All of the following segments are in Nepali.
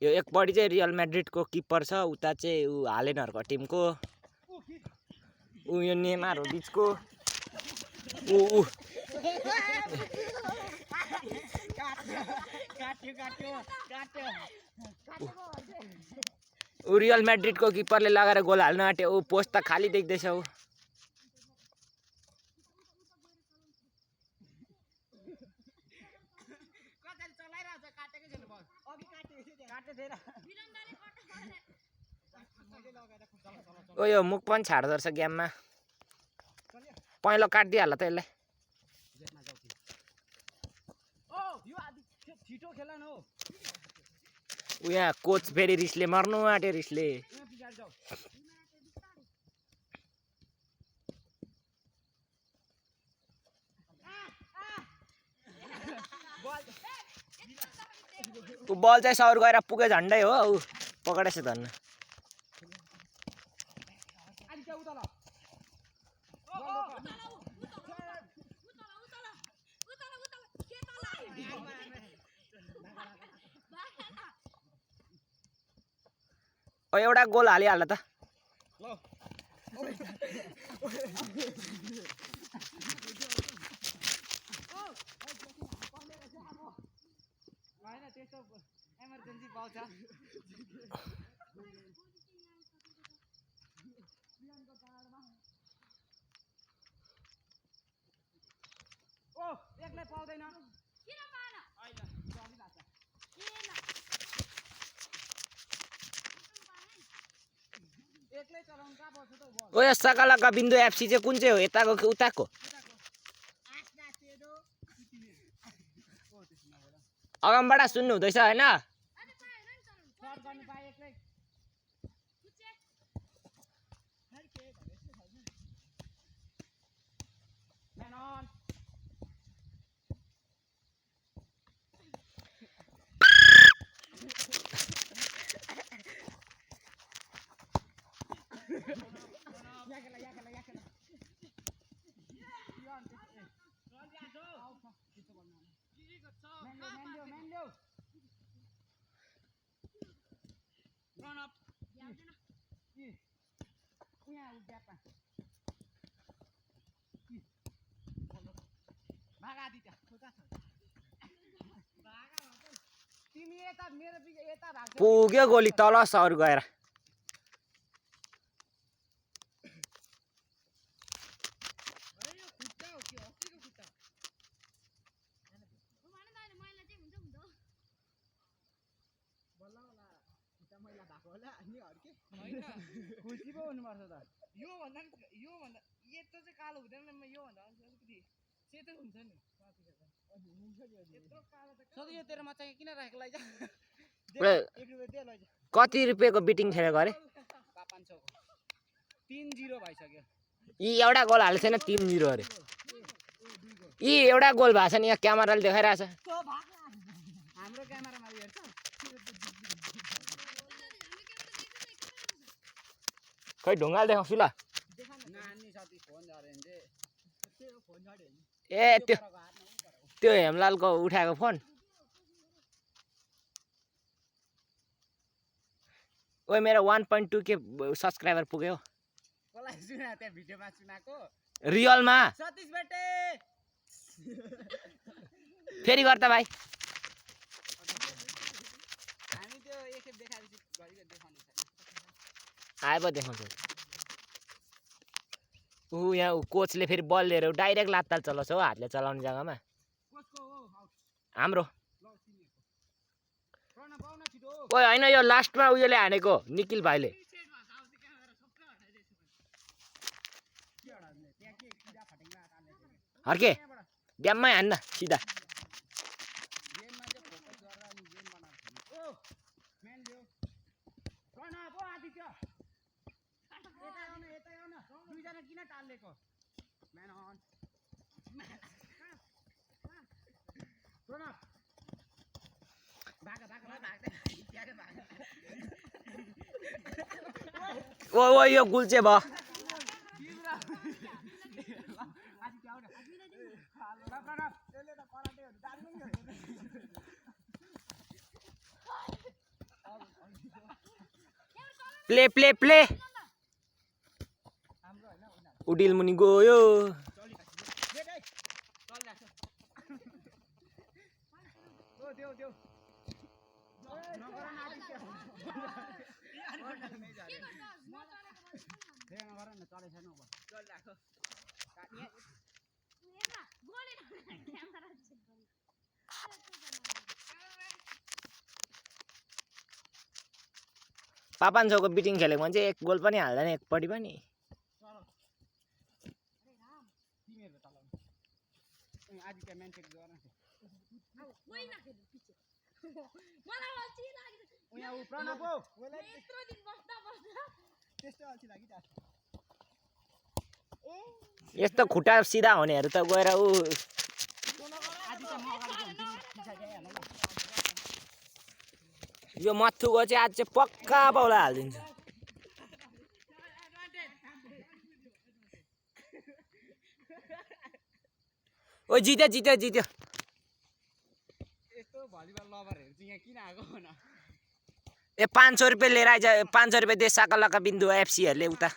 यो एकपट्टि चाहिँ रियल म्याड्रिडको किपर छ, उता चाहिँ ऊ हालेनहरुको टिमको ऊ यो नेमार हो बीचको ऊ ऊ रियल म्याड्रिडको किपरले लगाएर गोल हाल्न आँट्यो। ऊ पोस्ट त खाली देख्दैछ। ऊ ओ यो मुख पनि छाड्दो रहेछ गेममा। पहिलो काटिदिइहाल्ला त यसलाई। ऊ यहाँ कोच फेरि रिसले मर्नु आँट्यो रिसले। ऊ बल चाहिँ सौर गएर पुगे झन्डै हो। ऊ पकडेछ धन्न। ओ एउटा गोल हालिहाल्ला त। एमर्जेन्सी पाउँछ। ओ एकलाई पाउँदैन। किन पाएन? हैन, जल्दी लाग्छ। एकलै चलाउन कहाँ पर्छ त बल? ओ यो सकालका बिन्दु एफसी चाहिँ कुन चाहिँ हो? यताको कि उताको? अगामबाट सुन्नु हुँदैछ हैन? पुग्यो गोली तल सर गएर। खुसी पो हुनुपर्छ त। यो भन्दा यस्तो चाहिँ कालो हुँदैन। यो भन्दा अलिकति सेतो हुन्छ नि। सधैँ यो तेरोमा चाहिँ किन राखेको लैजा? कति रुपियाँको बिटिङ खेलेको अरे? 500 को 3-0 भइसक्यो। यी एउटा गोल हालेको छैन 3-0 अरे। यी एउटा गोल भएको छ नि यहाँ क्यामेराले देखाइरहेछ। हाम्रो क्यामेरामा हेर्छ। खै ढुङ्गाले देखाउँछु ल। ए त्यो हेमलालको उठाएको फोन। ओए मेरो 1.2K सब्सक्राइबर पुग्यो। कसलाई सुना त्यहाँ भिडियोमा सुनाको? रियलमा। सतीश बेटे फेरि गर्दा भाइ। हामी त्यो एकखेप देखाएपछि घरिघरि देखाउने छ। आए पो देखाउँछु। ऊ यहाँ कोचले फेरि बल लिएर डाइरेक्ट लात्ताल चलाउँछ हो हातले चलाउने जग्गामा। हाम्रो ओए हैन यो लास्टमा उयोले हानेको निखिल भाइले। हर्के गेममै हान्न सिधा। ओ यो गुल्चे भयो। प्ले प्ले प्ले हाम्रो होइन उनीहरू उडिल मुनि गयो देऊ देऊ नगर न आदि के नगर न चले छैन अब चल राखो पापाञ्चोको बिटिङ खेलेको मान्छे एक गोल पनि हाल्दैन एकपट्टि पनि तिमीहरु चलाउनु आदि के मान्छे गर्न मलाई अल्छी लाग्यो उहाँ उ प्रणव हो यत्रो दिन बस्दा त्यस्तो अल्छी लागि त यस्तो खुट्टा सिधा हुनेहरू त गएर ऊ आदि त म अगाडि पछाडि आइहाल्नु ल यो मथुको चाहिँ आज चाहिँ पक्का बाउला हालिदिन्छ ओ जित्यो जित्यो जित्यो यस्तो भलिबल लभरहरु चाहिँ यहाँ किन आएको भन ए 500 रुपियाँ लिएर आइज 500 रुपियाँ दे साकलका बिन्दु एफसीहरूले उता ल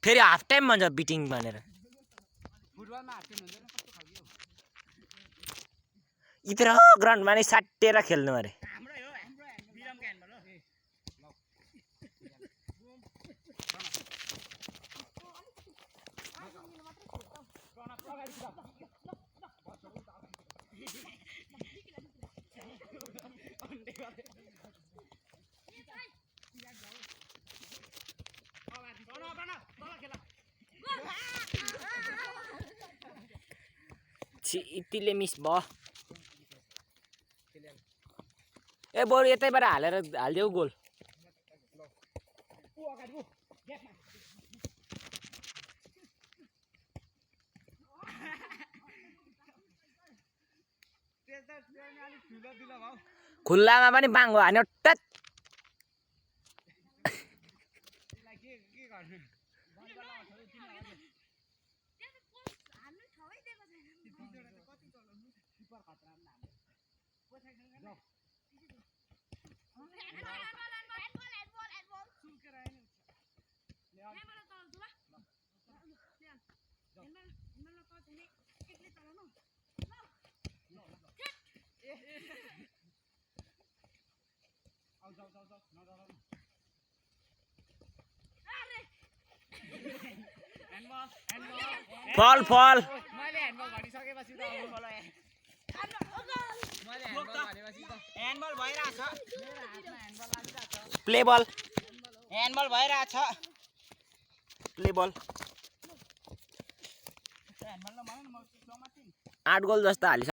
फेरि हाफ टाइम भन्छ बिटिङ भनेर फुटबलमा हाट्नु हुँदैन कस्तो खालको हो इत्र ग्राउन्डमा नै साटेर खेल्नु अरे हाम्रै हो बिरमको ह्यान्डबल हो छि यतिले मिस भयो ए बरु यतैबाट हालेर हालिदेऊ गोल खुल्लामा पनि बाङ्गो हान्यो टट फल फल मैले ह्यान्डबल भनिसकेपछि त अब मलाई मैले ह्यान्डबल भनेपछि त ह्यान्डबल भइराछ मेरो हातमा ह्यान्डबल लागिराछ प्ले बल ह्यान्डबल भइराछ प्ले बल ह्यान्डबल ल मलाई म 8 गोल जस्तो हालिस